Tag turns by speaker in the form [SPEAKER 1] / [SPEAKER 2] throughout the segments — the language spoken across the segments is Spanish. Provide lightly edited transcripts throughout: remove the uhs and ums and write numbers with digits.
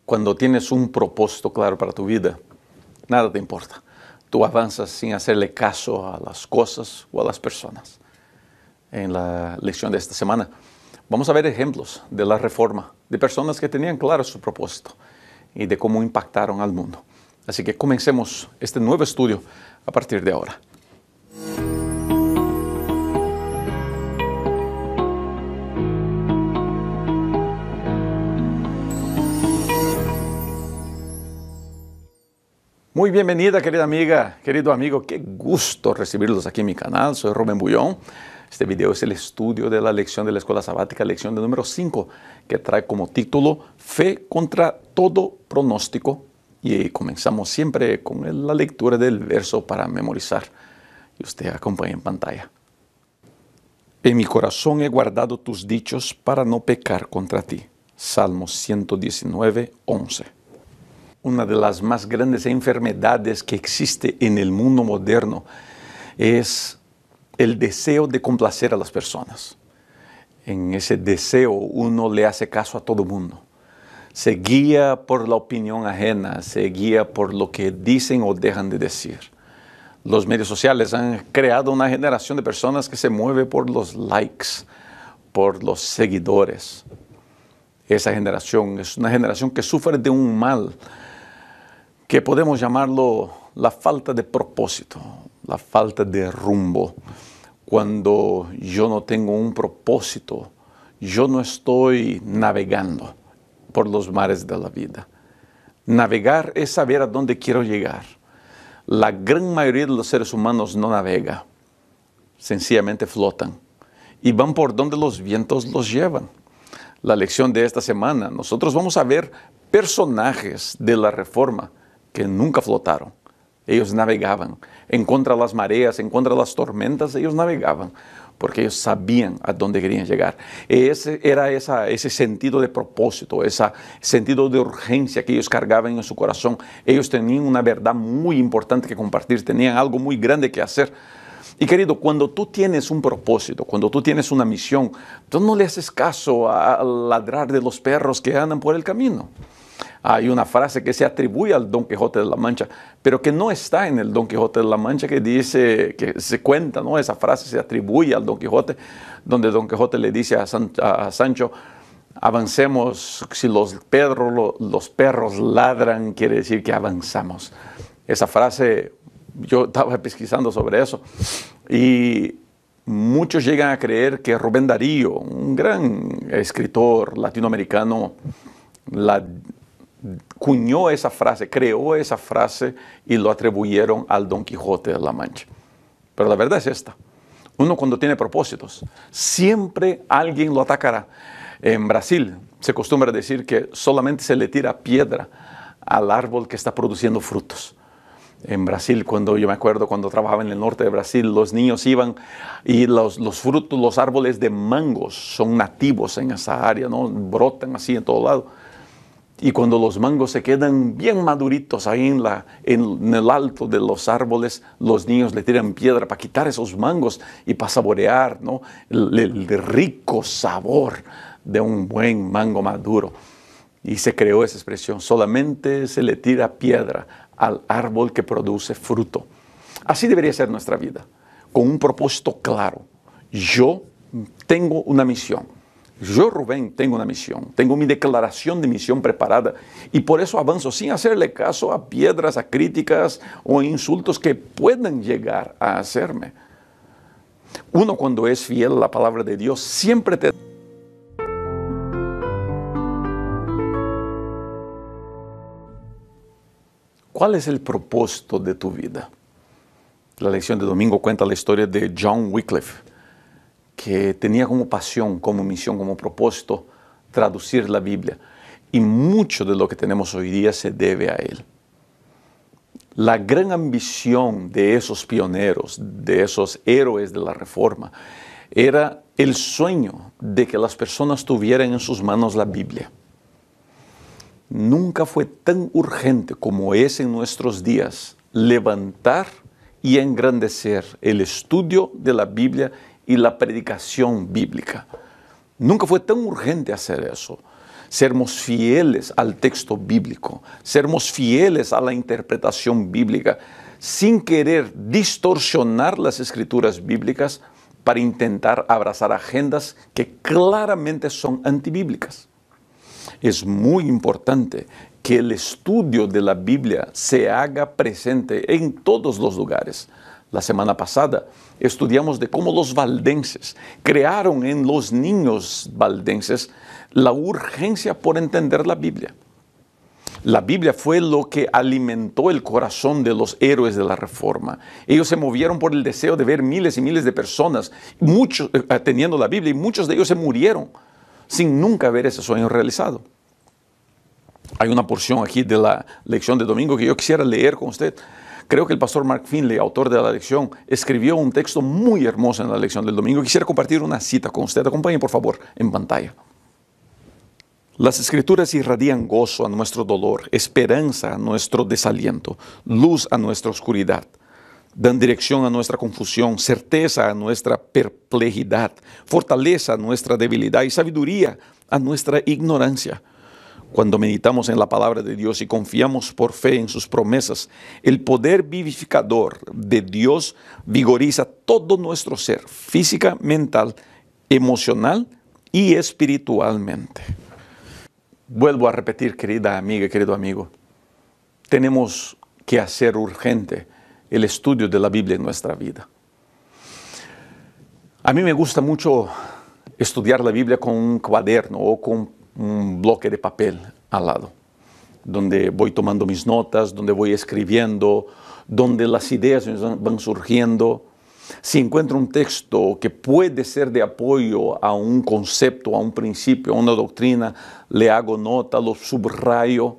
[SPEAKER 1] Cuando tienes un propósito claro para tu vida, nada te importa. Tú avanzas sin hacerle caso a las cosas o a las personas. En la lección de esta semana vamos a ver ejemplos de la reforma, de personas que tenían claro su propósito y de cómo impactaron al mundo. Así que comencemos este nuevo estudio a partir de ahora. Muy bienvenida, querida amiga, querido amigo. Qué gusto recibirlos aquí en mi canal. Soy Rubén Bullón. Este video es el estudio de la lección de la Escuela Sabática, lección de número 5, que trae como título Fe contra todo pronóstico. Y comenzamos siempre con la lectura del verso para memorizar. Y usted acompaña en pantalla. En mi corazón he guardado tus dichos para no pecar contra ti. Salmos 119, 11. Una de las más grandes enfermedades que existe en el mundo moderno es el deseo de complacer a las personas. En ese deseo uno le hace caso a todo mundo. Se guía por la opinión ajena, se guía por lo que dicen o dejan de decir. Los medios sociales han creado una generación de personas que se mueve por los likes, por los seguidores. Esa generación es una generación que sufre de un mal que podemos llamarlo la falta de propósito, la falta de rumbo. Cuando yo no tengo un propósito, yo no estoy navegando por los mares de la vida. Navegar es saber a dónde quiero llegar. La gran mayoría de los seres humanos no navega, sencillamente flotan y van por donde los vientos los llevan. La lección de esta semana, nosotros vamos a ver personajes de la Reforma que nunca flotaron. Ellos navegaban en contra de las mareas, en contra de las tormentas, ellos navegaban porque ellos sabían a dónde querían llegar. Ese era ese sentido de propósito, ese sentido de urgencia que ellos cargaban en su corazón. Ellos tenían una verdad muy importante que compartir, tenían algo muy grande que hacer. Y querido, cuando tú tienes un propósito, cuando tú tienes una misión, tú no le haces caso al ladrar de los perros que andan por el camino. Hay una frase que se atribuye al Don Quijote de la Mancha, pero que no está en el Don Quijote de la Mancha, que dice, que se cuenta, ¿no? Esa frase se atribuye al Don Quijote, donde Don Quijote le dice a Sancho, avancemos, si los perros ladran, quiere decir que avanzamos. Esa frase, yo estaba pesquisando sobre eso, y muchos llegan a creer que Rubén Darío, un gran escritor latinoamericano, cuñó esa frase, creó esa frase y lo atribuyeron al Don Quijote de la Mancha. Pero la verdad es esta. Uno cuando tiene propósitos, siempre alguien lo atacará. En Brasil se acostumbra decir que solamente se le tira piedra al árbol que está produciendo frutos. En Brasil, yo me acuerdo cuando trabajaba en el norte de Brasil, los niños iban y los frutos, los árboles de mangos son nativos en esa área, ¿no? Brotan así en todo lado. Y cuando los mangos se quedan bien maduritos ahí en el alto de los árboles, los niños le tiran piedra para quitar esos mangos y para saborear, ¿no? el rico sabor de un buen mango maduro. Y se creó esa expresión, solamente se le tira piedra al árbol que produce fruto. Así debería ser nuestra vida, con un propósito claro. Yo tengo una misión. Yo, Rubén, tengo una misión, tengo mi declaración de misión preparada y por eso avanzo sin hacerle caso a piedras, a críticas o insultos que puedan llegar a hacerme. Uno cuando es fiel a la palabra de Dios siempre te... ¿Cuál es el propósito de tu vida? La lección de domingo cuenta la historia de John Wycliffe, que tenía como pasión, como misión, como propósito traducir la Biblia. Y mucho de lo que tenemos hoy día se debe a él. La gran ambición de esos pioneros, de esos héroes de la Reforma, era el sueño de que las personas tuvieran en sus manos la Biblia. Nunca fue tan urgente como es en nuestros días levantar y engrandecer el estudio de la Biblia y la predicación bíblica. Nunca fue tan urgente hacer eso. sermos fieles al texto bíblico, sermos fieles a la interpretación bíblica, sin querer distorsionar las escrituras bíblicas para intentar abrazar agendas que claramente son antibíblicas. Es muy importante que el estudio de la Biblia se haga presente en todos los lugares. La semana pasada estudiamos de cómo los valdenses crearon en los niños valdenses la urgencia por entender la Biblia. La Biblia fue lo que alimentó el corazón de los héroes de la Reforma. Ellos se movieron por el deseo de ver miles y miles de personas, muchos teniendo la Biblia, y muchos de ellos se murieron sin nunca ver ese sueño realizado. Hay una porción aquí de la lección de domingo que yo quisiera leer con usted. Creo que el pastor Mark Finley, autor de la lección, escribió un texto muy hermoso en la lección del domingo. Quisiera compartir una cita con usted. Acompañe, por favor, en pantalla. Las Escrituras irradian gozo a nuestro dolor, esperanza a nuestro desaliento, luz a nuestra oscuridad. Dan dirección a nuestra confusión, certeza a nuestra perplejidad, fortaleza a nuestra debilidad y sabiduría a nuestra ignorancia. Cuando meditamos en la palabra de Dios y confiamos por fe en sus promesas, el poder vivificador de Dios vigoriza todo nuestro ser, física, mental, emocional y espiritualmente. Vuelvo a repetir, querida amiga, querido amigo, tenemos que hacer urgente el estudio de la Biblia en nuestra vida. A mí me gusta mucho estudiar la Biblia con un cuaderno o con un bloque de papel al lado, donde voy tomando mis notas, donde voy escribiendo, donde las ideas van surgiendo. Si encuentro un texto que puede ser de apoyo a un concepto, a un principio, a una doctrina, le hago nota, lo subrayo.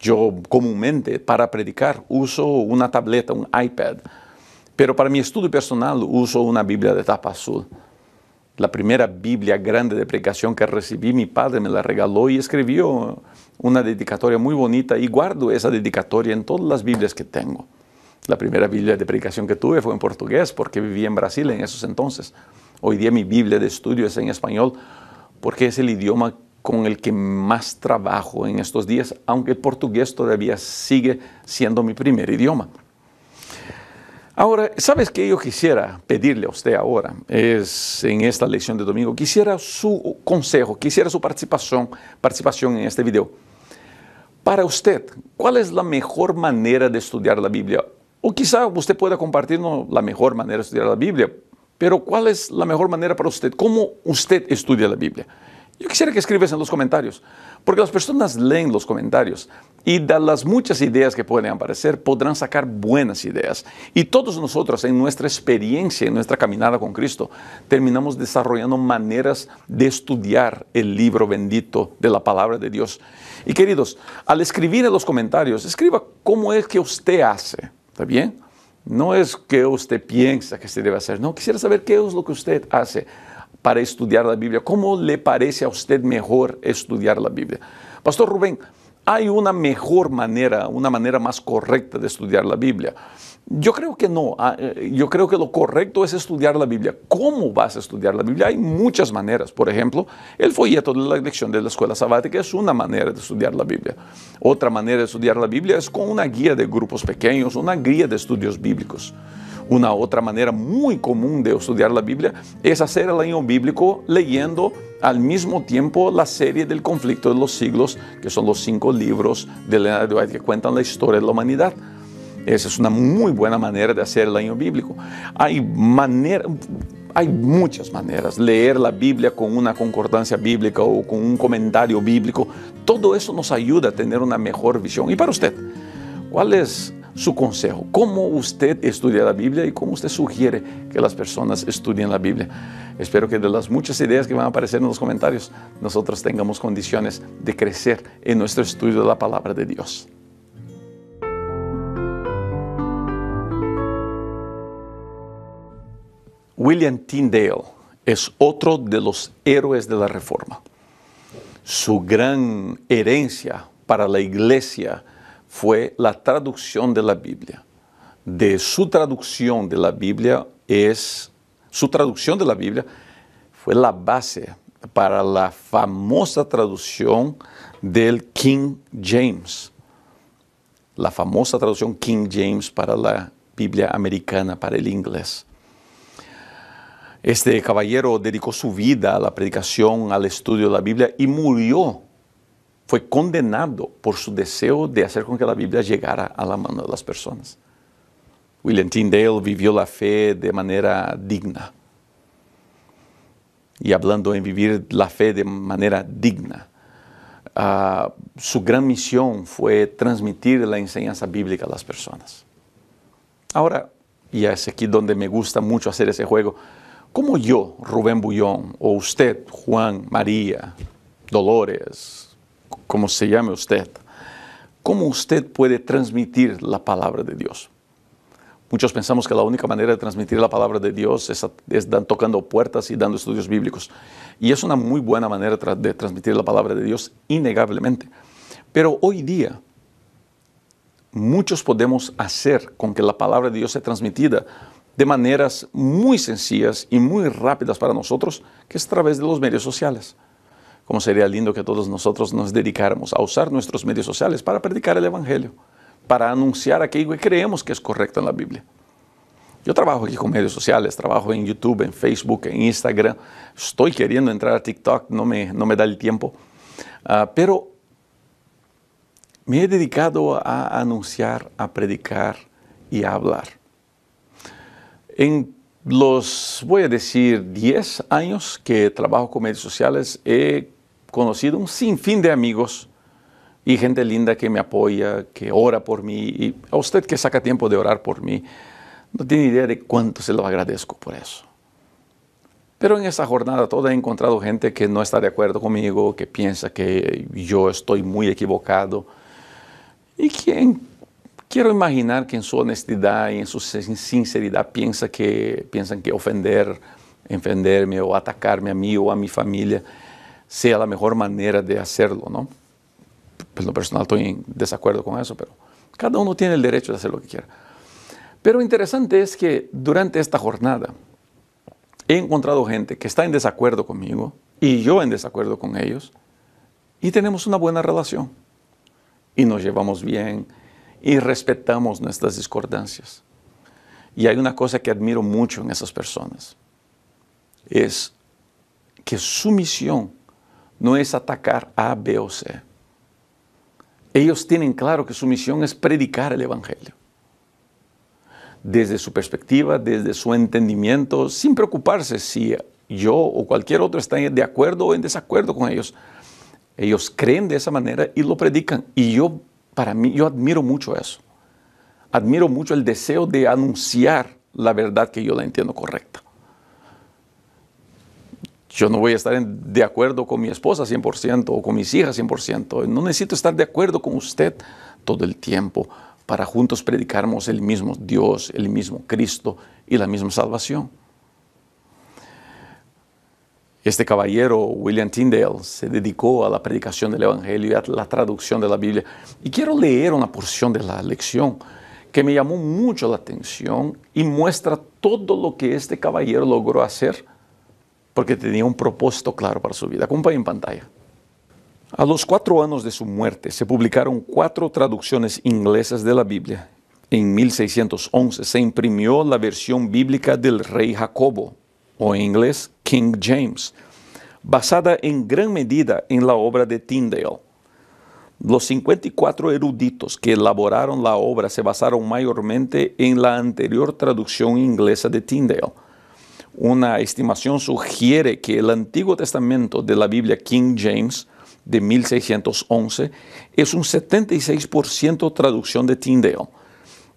[SPEAKER 1] Yo comúnmente para predicar uso una tableta, un iPad, pero para mi estudio personal uso una Biblia de tapa azul. La primera Biblia grande de predicación que recibí, mi padre me la regaló y escribió una dedicatoria muy bonita y guardo esa dedicatoria en todas las Biblias que tengo. La primera Biblia de predicación que tuve fue en portugués porque vivía en Brasil en esos entonces. Hoy día mi Biblia de estudio es en español porque es el idioma con el que más trabajo en estos días, aunque el portugués todavía sigue siendo mi primer idioma. Ahora, ¿sabes qué yo quisiera pedirle a usted ahora? Es en esta lección de domingo, quisiera su consejo, quisiera su participación en este video. Para usted, ¿cuál es la mejor manera de estudiar la Biblia? O quizá usted pueda compartirnos la mejor manera de estudiar la Biblia, pero ¿cuál es la mejor manera para usted? ¿Cómo usted estudia la Biblia? Yo quisiera que escribas en los comentarios, porque las personas leen los comentarios y de las muchas ideas que pueden aparecer, podrán sacar buenas ideas. Y todos nosotros, en nuestra experiencia, en nuestra caminada con Cristo, terminamos desarrollando maneras de estudiar el libro bendito de la palabra de Dios. Y queridos, al escribir en los comentarios, escriba cómo es que usted hace, ¿está bien? No es que usted piensa que se debe hacer, no, quisiera saber qué es lo que usted hace para estudiar la Biblia. ¿Cómo le parece a usted mejor estudiar la Biblia? Pastor Rubén, ¿hay una mejor manera, una manera más correcta de estudiar la Biblia? Yo creo que no. Yo creo que lo correcto es estudiar la Biblia. ¿Cómo vas a estudiar la Biblia? Hay muchas maneras. Por ejemplo, el folleto de la lección de la escuela sabática es una manera de estudiar la Biblia. Otra manera de estudiar la Biblia es con una guía de grupos pequeños, una guía de estudios bíblicos. Una otra manera muy común de estudiar la Biblia es hacer el año bíblico leyendo al mismo tiempo la serie del conflicto de los siglos, que son los 5 libros de Ellen G. White que cuentan la historia de la humanidad. Esa es una muy buena manera de hacer el año bíblico. Hay muchas maneras. Leer la Biblia con una concordancia bíblica o con un comentario bíblico. Todo eso nos ayuda a tener una mejor visión. Y para usted, ¿cuál es su consejo? ¿Cómo usted estudia la Biblia y cómo usted sugiere que las personas estudien la Biblia? Espero que de las muchas ideas que van a aparecer en los comentarios, nosotros tengamos condiciones de crecer en nuestro estudio de la palabra de Dios. William Tyndale es otro de los héroes de la Reforma. Su gran herencia para la iglesia fue la traducción de la Biblia. De su traducción de la Biblia fue la base para la famosa traducción del King James. La famosa traducción King James para la Biblia americana, para el inglés. Este caballero dedicó su vida a la predicación, al estudio de la Biblia y murió. Fue condenado por su deseo de hacer con que la Biblia llegara a la mano de las personas. William Tyndale vivió la fe de manera digna. Y hablando en vivir la fe de manera digna, su gran misión fue transmitir la enseñanza bíblica a las personas. Ahora, y es aquí donde me gusta mucho hacer ese juego, ¿cómo yo, Rubén Bullón, o usted, Juan, María, Dolores, como se llame usted, cómo usted puede transmitir la palabra de Dios? Muchos pensamos que la única manera de transmitir la palabra de Dios es tocando puertas y dando estudios bíblicos. Y es una muy buena manera de transmitir la palabra de Dios, innegablemente. Pero hoy día, muchos podemos hacer con que la palabra de Dios sea transmitida de maneras muy sencillas y muy rápidas para nosotros, que es a través de los medios sociales. Como sería lindo que todos nosotros nos dedicáramos a usar nuestros medios sociales para predicar el Evangelio, para anunciar aquello que creemos que es correcto en la Biblia. Yo trabajo aquí con medios sociales, trabajo en YouTube, en Facebook, en Instagram. Estoy queriendo entrar a TikTok, no me da el tiempo. Pero me he dedicado a anunciar, a predicar y a hablar. En los, voy a decir, 10 años que trabajo con medios sociales, he conocido un sinfín de amigos y gente linda que me apoya, que ora por mí. Y a usted que saca tiempo de orar por mí, no tiene idea de cuánto se lo agradezco por eso. Pero en esa jornada toda he encontrado gente que no está de acuerdo conmigo, que piensa que yo estoy muy equivocado. Y quiero imaginar que en su honestidad y en su sinceridad piensan que ofenderme o atacarme a mí o a mi familia sea la mejor manera de hacerlo, ¿no? En lo personal estoy en desacuerdo con eso, pero cada uno tiene el derecho de hacer lo que quiera. Pero interesante es que durante esta jornada he encontrado gente que está en desacuerdo conmigo y yo en desacuerdo con ellos y tenemos una buena relación y nos llevamos bien y respetamos nuestras discordancias. Y hay una cosa que admiro mucho en esas personas, es que su misión no es atacar A, B o C. Ellos tienen claro que su misión es predicar el Evangelio. Desde su perspectiva, desde su entendimiento, sin preocuparse si yo o cualquier otro está de acuerdo o en desacuerdo con ellos. Ellos creen de esa manera y lo predican. Y yo admiro mucho eso. Admiro mucho el deseo de anunciar la verdad que yo la entiendo correcta. Yo no voy a estar de acuerdo con mi esposa 100% o con mis hijas 100%. No necesito estar de acuerdo con usted todo el tiempo para juntos predicarnos el mismo Dios, el mismo Cristo y la misma salvación. Este caballero, William Tyndale, se dedicó a la predicación del Evangelio y a la traducción de la Biblia. Y quiero leer una porción de la lección que me llamó mucho la atención y muestra todo lo que este caballero logró hacer porque tenía un propósito claro para su vida. Acompañe en pantalla. A los 4 años de su muerte se publicaron 4 traducciones inglesas de la Biblia. En 1611 se imprimió la versión bíblica del rey Jacobo, o en inglés King James, basada en gran medida en la obra de Tyndale. Los 54 eruditos que elaboraron la obra se basaron mayormente en la anterior traducción inglesa de Tyndale. Una estimación sugiere que el Antiguo Testamento de la Biblia King James de 1611 es un 76% traducción de Tyndale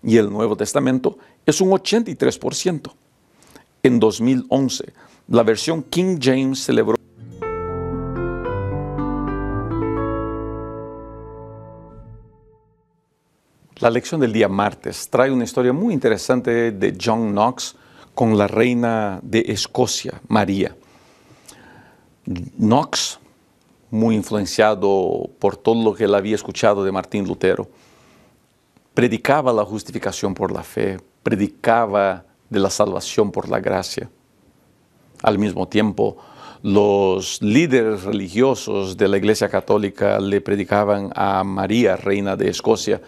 [SPEAKER 1] y el Nuevo Testamento es un 83%. En 2011, la versión King James celebró. La lección del día martes trae una historia muy interesante de John Knox con la reina de Escocia, María. Knox, muy influenciado por todo lo que él había escuchado de Martín Lutero, predicaba la justificación por la fe, predicaba de la salvación por la gracia. Al mismo tiempo, los líderes religiosos de la Iglesia Católica le predicaban a María, reina de Escocia,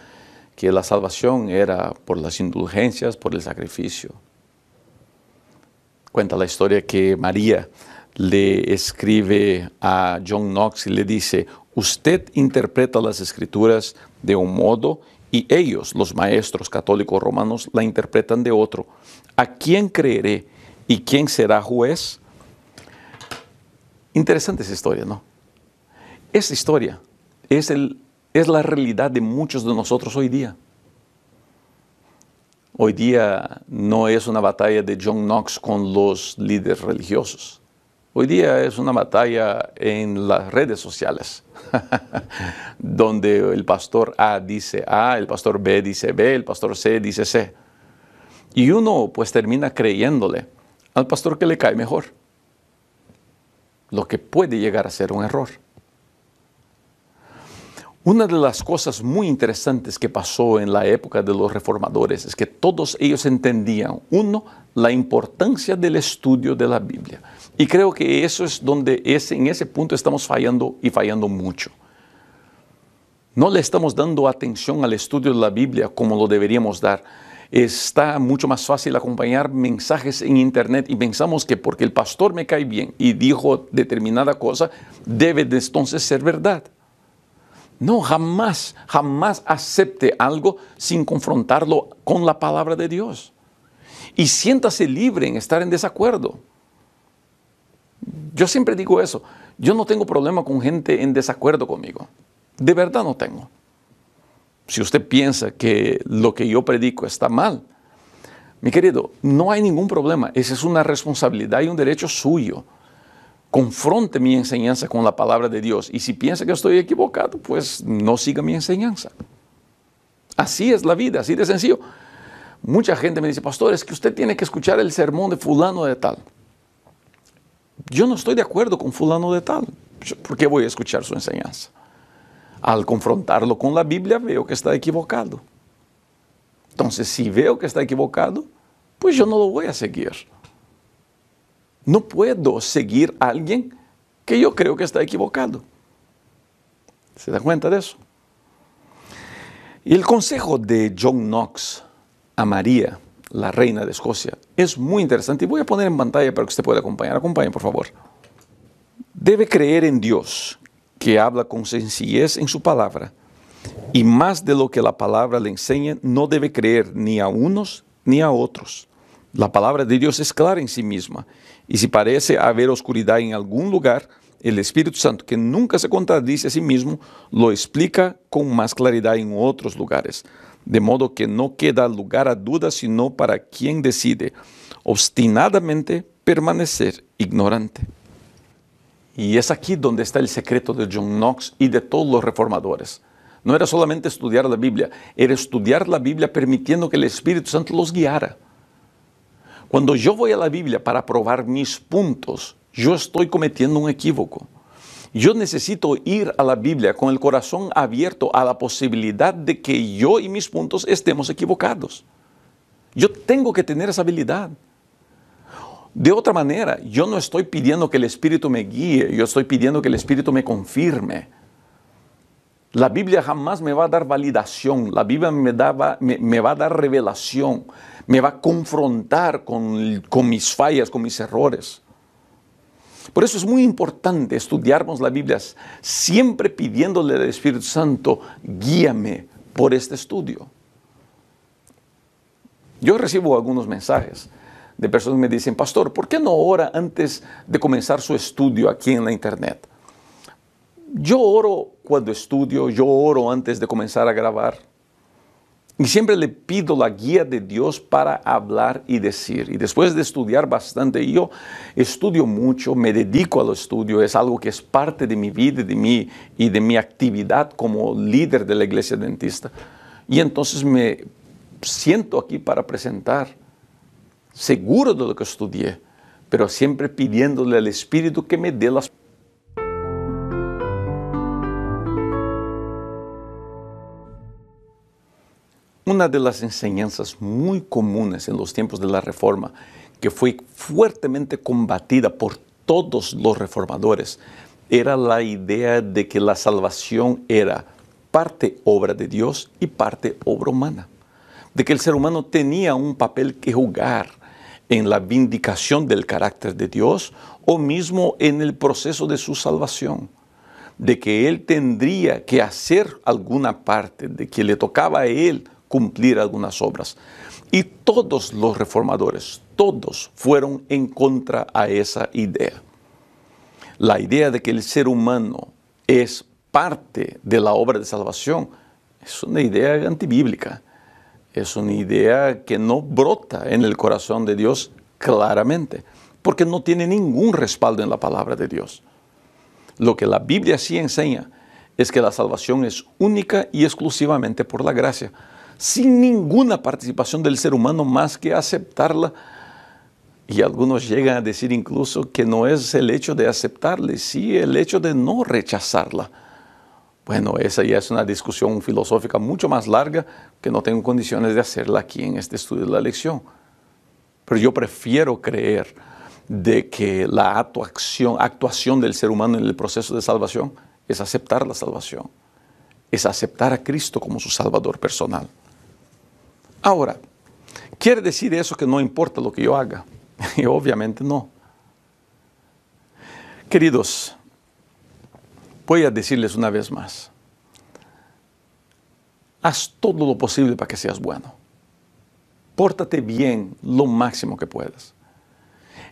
[SPEAKER 1] que la salvación era por las indulgencias, por el sacrificio. Cuenta la historia que María le escribe a John Knox y le dice: usted interpreta las Escrituras de un modo y ellos, los maestros católicos romanos, la interpretan de otro. ¿A quién creeré y quién será juez? Interesante esa historia, ¿no? Esa historia es la realidad de muchos de nosotros hoy día. Hoy día no es una batalla de John Knox con los líderes religiosos. Hoy día es una batalla en las redes sociales, donde el pastor A dice A, el pastor B dice B, el pastor C dice C. Y uno pues termina creyéndole al pastor que le cae mejor, lo que puede llegar a ser un error. Una de las cosas muy interesantes que pasó en la época de los reformadores es que todos ellos entendían, uno, la importancia del estudio de la Biblia. Y creo que eso es donde en ese punto estamos fallando y fallando mucho. No le estamos dando atención al estudio de la Biblia como lo deberíamos dar. Está mucho más fácil acompañar mensajes en internet y pensamos que porque el pastor me cae bien y dijo determinada cosa, debe de entonces ser verdad. No, jamás acepte algo sin confrontarlo con la palabra de Dios. Y siéntase libre en estar en desacuerdo. Yo siempre digo eso. Yo no tengo problema con gente en desacuerdo conmigo. De verdad no tengo. Si usted piensa que lo que yo predico está mal, mi querido, no hay ningún problema. Esa es una responsabilidad y un derecho suyo. Confronte mi enseñanza con la palabra de Dios. Y si piensa que estoy equivocado, pues no siga mi enseñanza. Así es la vida, así de sencillo. Mucha gente me dice: pastor, es que usted tiene que escuchar el sermón de fulano de tal. Yo no estoy de acuerdo con fulano de tal. ¿Por qué voy a escuchar su enseñanza? Al confrontarlo con la Biblia, veo que está equivocado. Entonces, si veo que está equivocado, pues yo no lo voy a seguir. No puedo seguir a alguien que yo creo que está equivocado. ¿Se da cuenta de eso? Y el consejo de John Knox a María, la reina de Escocia, es muy interesante y voy a poner en pantalla para que usted pueda acompañar. Acompañe, por favor. Debe creer en Dios, que habla con sencillez en su palabra, y más de lo que la palabra le enseña, no debe creer ni a unos ni a otros. La palabra de Dios es clara en sí misma, y si parece haber oscuridad en algún lugar, el Espíritu Santo, que nunca se contradice a sí mismo, lo explica con más claridad en otros lugares, de modo que no queda lugar a dudas sino para quien decide obstinadamente permanecer ignorante. Y es aquí donde está el secreto de John Knox y de todos los reformadores. No era solamente estudiar la Biblia, era estudiar la Biblia permitiendo que el Espíritu Santo los guiara. Cuando yo voy a la Biblia para probar mis puntos, yo estoy cometiendo un equívoco. Yo necesito ir a la Biblia con el corazón abierto a la posibilidad de que yo y mis puntos estemos equivocados. Yo tengo que tener esa habilidad. De otra manera, yo no estoy pidiendo que el Espíritu me guíe, yo estoy pidiendo que el Espíritu me confirme. La Biblia jamás me va a dar validación, la Biblia me va a dar revelación, me va a confrontar con mis fallas, con mis errores. Por eso es muy importante estudiarnos la Biblia, siempre pidiéndole al Espíritu Santo: guíame por este estudio. Yo recibo algunos mensajes de personas que me dicen: pastor, ¿por qué no ora antes de comenzar su estudio aquí en la internet? Yo oro cuando estudio, yo oro antes de comenzar a grabar. Y siempre le pido la guía de Dios para hablar y decir. Y después de estudiar bastante, yo estudio mucho, me dedico al estudio, es algo que es parte de mi vida y de mi actividad como líder de la Iglesia Adventista. Y entonces me siento aquí para presentar, seguro de lo que estudié, pero siempre pidiéndole al Espíritu que me dé las. Una de las enseñanzas muy comunes en los tiempos de la Reforma, que fue fuertemente combatida por todos los reformadores era la idea de que la salvación era parte obra de Dios y parte obra humana. De que el ser humano tenía un papel que jugar en la vindicación del carácter de Dios o mismo en el proceso de su salvación. De que él tendría que hacer alguna parte, de que le tocaba a él cumplir algunas obras. Y todos los reformadores, todos fueron en contra a esa idea. La idea de que el ser humano es parte de la obra de salvación es una idea antibíblica. Es una idea que no brota en el corazón de Dios claramente, porque no tiene ningún respaldo en la palabra de Dios. Lo que la Biblia sí enseña es que la salvación es única y exclusivamente por la gracia, sin ninguna participación del ser humano más que aceptarla. Y algunos llegan a decir incluso que no es el hecho de aceptarla, sí el hecho de no rechazarla. Bueno, esa ya es una discusión filosófica mucho más larga que no tengo condiciones de hacerla aquí en este estudio de la lección. Pero yo prefiero creer de que la actuación del ser humano en el proceso de salvación es aceptar la salvación, es aceptar a Cristo como su Salvador personal. Ahora, ¿quiere decir eso que no importa lo que yo haga? Y obviamente no. Queridos, voy a decirles una vez más, haz todo lo posible para que seas bueno. Pórtate bien lo máximo que puedas.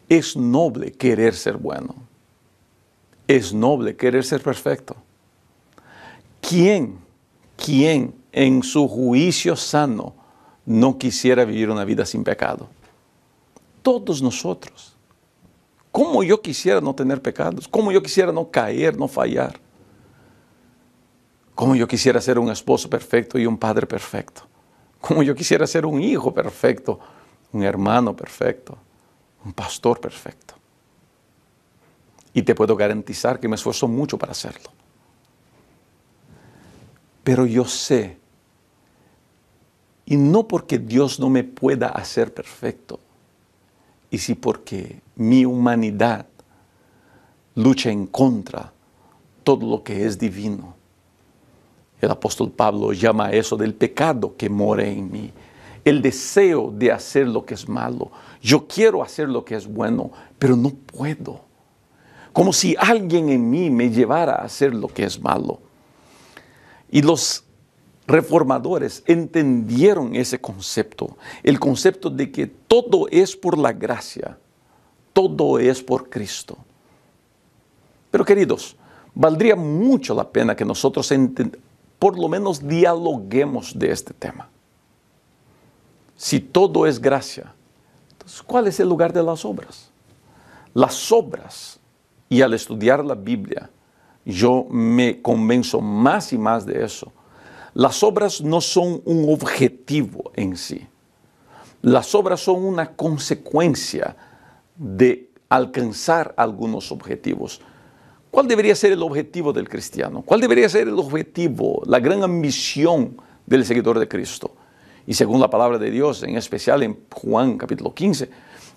[SPEAKER 1] Es noble querer ser bueno. Es noble querer ser perfecto. ¿Quién en su juicio sano no quisiera vivir una vida sin pecado? Todos nosotros. ¿Cómo yo quisiera no tener pecados? ¿Cómo yo quisiera no caer, no fallar? ¿Cómo yo quisiera ser un esposo perfecto y un padre perfecto? ¿Cómo yo quisiera ser un hijo perfecto, un hermano perfecto, un pastor perfecto? Y te puedo garantizar que me esfuerzo mucho para hacerlo. Pero yo sé, y no porque Dios no me pueda hacer perfecto, y sí porque mi humanidad lucha en contra de todo lo que es divino. El apóstol Pablo llama a eso del pecado que mora en mí. El deseo de hacer lo que es malo. Yo quiero hacer lo que es bueno, pero no puedo. Como si alguien en mí me llevara a hacer lo que es malo. Y los reformadores entendieron ese concepto. El concepto de que todo es por la gracia. Todo es por Cristo. Pero queridos, valdría mucho la pena que nosotros por lo menos dialoguemos de este tema. Si todo es gracia, entonces ¿cuál es el lugar de las obras? Las obras, y al estudiar la Biblia, yo me convenzo más y más de eso. Las obras no son un objetivo en sí. Las obras son una consecuencia de alcanzar algunos objetivos. ¿Cuál debería ser el objetivo del cristiano? ¿Cuál debería ser el objetivo, la gran ambición del seguidor de Cristo? Y según la palabra de Dios, en especial en Juan capítulo 15,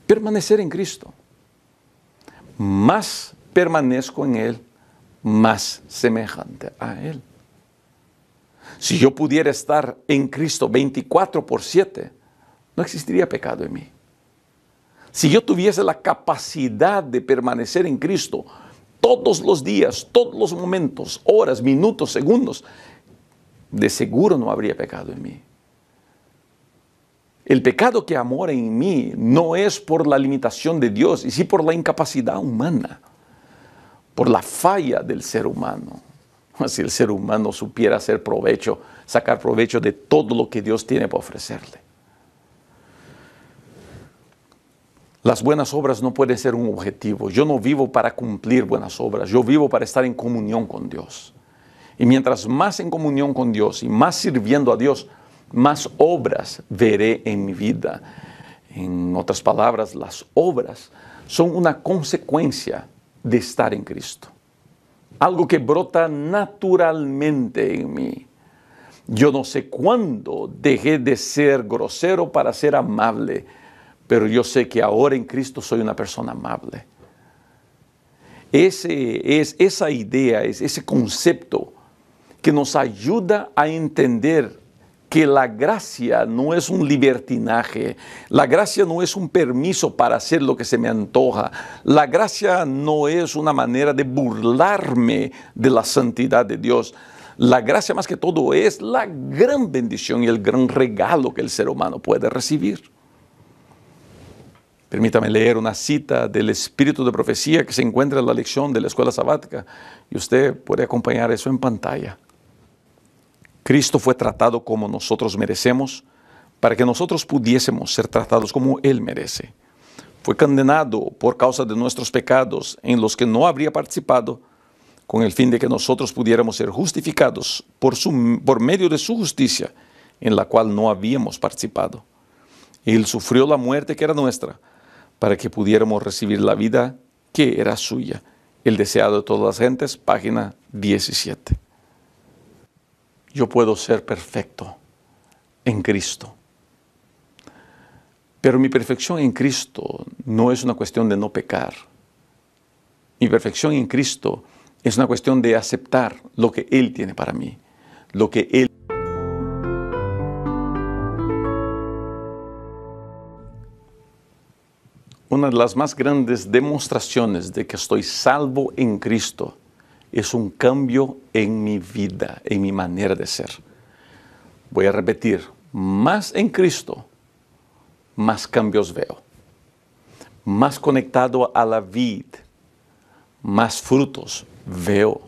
[SPEAKER 1] permanecer en Cristo. Más permanezco en Él, más semejante a Él. Si yo pudiera estar en Cristo 24/7, no existiría pecado en mí. Si yo tuviese la capacidad de permanecer en Cristo todos los días, todos los momentos, horas, minutos, segundos, de seguro no habría pecado en mí. El pecado que mora en mí no es por la limitación de Dios, y sí por la incapacidad humana, por la falla del ser humano. Si el ser humano supiera sacar provecho de todo lo que Dios tiene para ofrecerle. Las buenas obras no pueden ser un objetivo. Yo no vivo para cumplir buenas obras. Yo vivo para estar en comunión con Dios. Y mientras más en comunión con Dios y más sirviendo a Dios, más obras veré en mi vida. En otras palabras, las obras son una consecuencia de estar en Cristo. Algo que brota naturalmente en mí. Yo no sé cuándo dejé de ser grosero para ser amable, pero yo sé que ahora en Cristo soy una persona amable. es esa idea, es ese concepto que nos ayuda a entender que la gracia no es un libertinaje, la gracia no es un permiso para hacer lo que se me antoja, la gracia no es una manera de burlarme de la santidad de Dios. La gracia más que todo es la gran bendición y el gran regalo que el ser humano puede recibir. Permítame leer una cita del espíritu de profecía que se encuentra en la lección de la escuela sabática y usted puede acompañar eso en pantalla. Cristo fue tratado como nosotros merecemos para que nosotros pudiésemos ser tratados como Él merece. Fue condenado por causa de nuestros pecados en los que no habría participado, con el fin de que nosotros pudiéramos ser justificados por medio de su justicia, en la cual no habíamos participado. Él sufrió la muerte que era nuestra, para que pudiéramos recibir la vida que era suya. El deseado de todas las gentes, página 17. Yo puedo ser perfecto en Cristo. Pero mi perfección en Cristo no es una cuestión de no pecar. Mi perfección en Cristo es una cuestión de aceptar lo que Él tiene para mí, lo que Él. Una de las más grandes demostraciones de que estoy salvo en Cristo es un cambio en mi vida, en mi manera de ser. Voy a repetir, más en Cristo, más cambios veo. Más conectado a la vid, más frutos veo.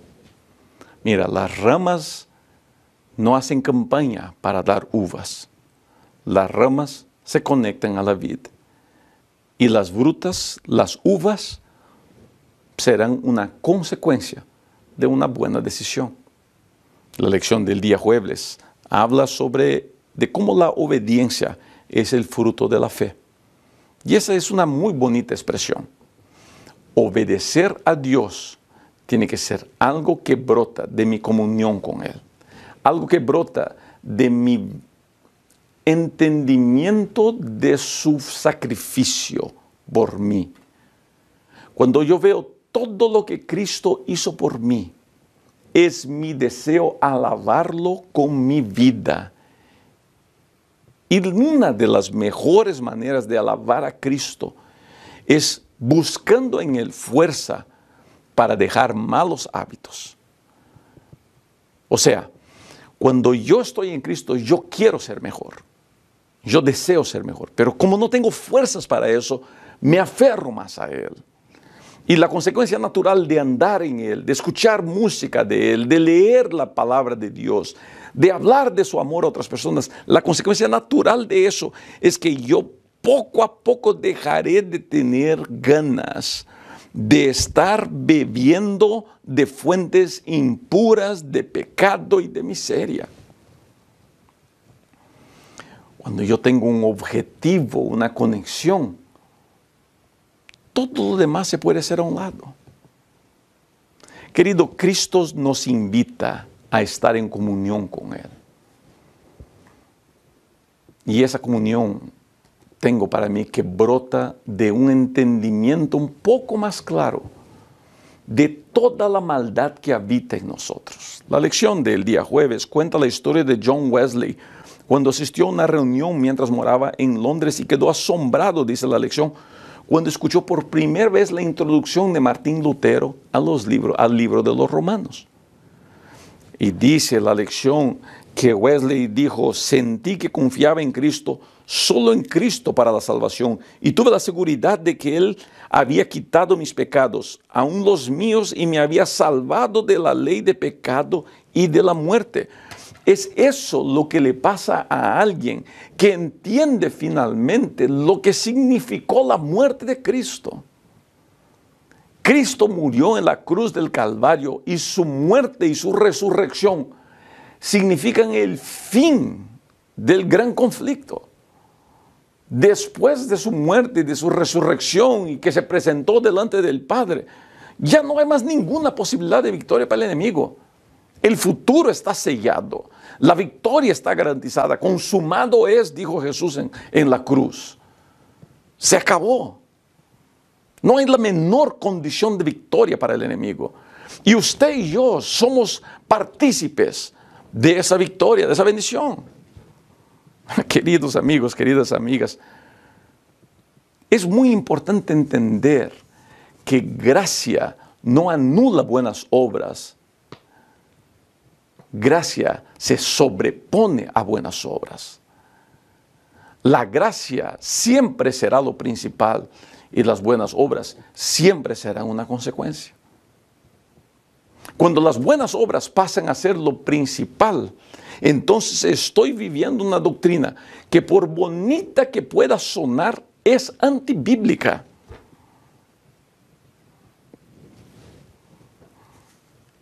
[SPEAKER 1] Mira, las ramas no hacen campaña para dar uvas. Las ramas se conectan a la vid. Y las frutas, las uvas, serán una consecuencia de una buena decisión. La lección del día jueves habla de cómo la obediencia es el fruto de la fe. Y esa es una muy bonita expresión. Obedecer a Dios tiene que ser algo que brota de mi comunión con Él. Algo que brota de mi entendimiento de su sacrificio por mí. Cuando yo veo todo lo que Cristo hizo por mí, es mi deseo alabarlo con mi vida. Y una de las mejores maneras de alabar a Cristo es buscando en Él fuerza para dejar malos hábitos. O sea, cuando yo estoy en Cristo, yo quiero ser mejor. Yo deseo ser mejor, pero como no tengo fuerzas para eso, me aferro más a Él. Y la consecuencia natural de andar en Él, de escuchar música de Él, de leer la palabra de Dios, de hablar de su amor a otras personas, la consecuencia natural de eso es que yo poco a poco dejaré de tener ganas de estar bebiendo de fuentes impuras de pecado y de miseria. Cuando yo tengo un objetivo, una conexión, todo lo demás se puede hacer a un lado. Querido, Cristo nos invita a estar en comunión con Él. Y esa comunión tengo para mí que brota de un entendimiento un poco más claro de toda la maldad que habita en nosotros. La lección del día jueves cuenta la historia de John Wesley, cuando asistió a una reunión mientras moraba en Londres y quedó asombrado, dice la lección, cuando escuchó por primera vez la introducción de Martín Lutero al libro de los Romanos. Y dice la lección que Wesley dijo: sentí que confiaba en Cristo, solo en Cristo para la salvación, y tuve la seguridad de que Él había quitado mis pecados, aun los míos, y me había salvado de la ley de pecado y de la muerte. Es eso lo que le pasa a alguien que entiende finalmente lo que significó la muerte de Cristo. Cristo murió en la cruz del Calvario y su muerte y su resurrección significan el fin del gran conflicto. Después de su muerte y de su resurrección y que se presentó delante del Padre, ya no hay más ninguna posibilidad de victoria para el enemigo. El futuro está sellado. La victoria está garantizada. Consumado es, dijo Jesús en la cruz. Se acabó. No hay la menor condición de victoria para el enemigo. Y usted y yo somos partícipes de esa victoria, de esa bendición. Queridos amigos, queridas amigas, es muy importante entender que gracia no anula buenas obras. Gracia se sobrepone a buenas obras. La gracia siempre será lo principal y las buenas obras siempre serán una consecuencia. Cuando las buenas obras pasan a ser lo principal, entonces estoy viviendo una doctrina que, por bonita que pueda sonar, es antibíblica.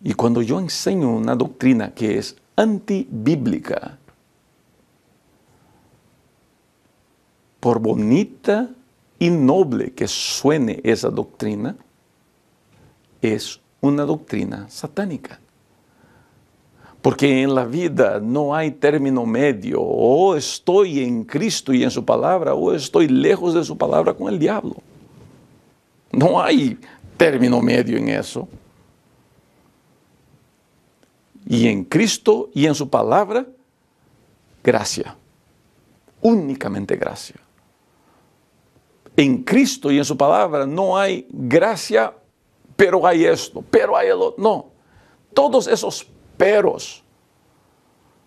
[SPEAKER 1] Y cuando yo enseño una doctrina que es antibíblica, por bonita y noble que suene esa doctrina, es una doctrina satánica. Porque en la vida no hay término medio. O estoy en Cristo y en su palabra, o estoy lejos de su palabra con el diablo. No hay término medio en eso. Y en Cristo y en su palabra, gracia. Únicamente gracia. En Cristo y en su palabra no hay gracia, pero hay esto, pero hay el otro. No. Todos esos peros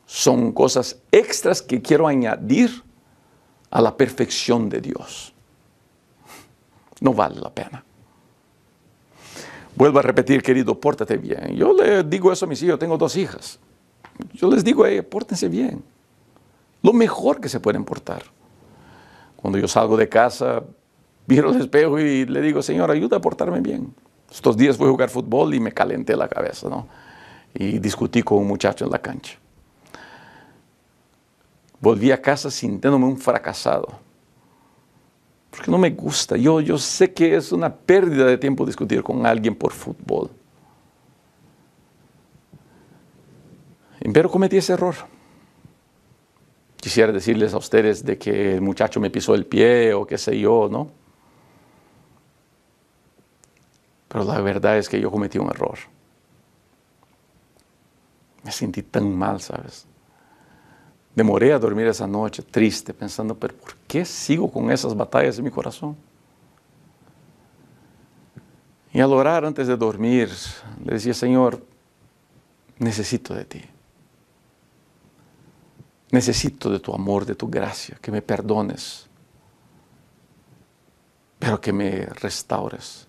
[SPEAKER 1] son cosas extras que quiero añadir a la perfección de Dios. No vale la pena. Vuelvo a repetir, querido, pórtate bien. Yo le digo eso a mis hijos, tengo 2 hijas. Yo les digo a ellas, pórtense bien. Lo mejor que se pueden portar. Cuando yo salgo de casa, miro al espejo y le digo, Señor, ayuda a portarme bien. Estos días fui a jugar fútbol y me calenté la cabeza, ¿no? Y discutí con un muchacho en la cancha. Volví a casa sintiéndome un fracasado. Porque no me gusta. Yo sé que es una pérdida de tiempo discutir con alguien por fútbol. Pero cometí ese error. Quisiera decirles a ustedes de que el muchacho me pisó el pie o qué sé yo, ¿no? Pero la verdad es que yo cometí un error. Me sentí tan mal, ¿sabes? Demoré a dormir esa noche, triste, pensando, pero ¿por qué sigo con esas batallas en mi corazón? Y al orar antes de dormir, le decía, Señor, necesito de ti. Necesito de tu amor, de tu gracia, que me perdones, pero que me restaures.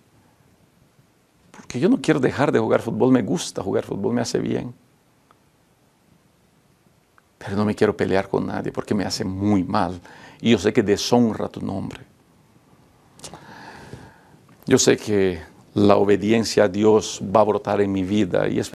[SPEAKER 1] Porque yo no quiero dejar de jugar fútbol, me gusta jugar fútbol, me hace bien. Pero no me quiero pelear con nadie porque me hace muy mal. Y yo sé que deshonra tu nombre. Yo sé que la obediencia a Dios va a brotar en mi vida y es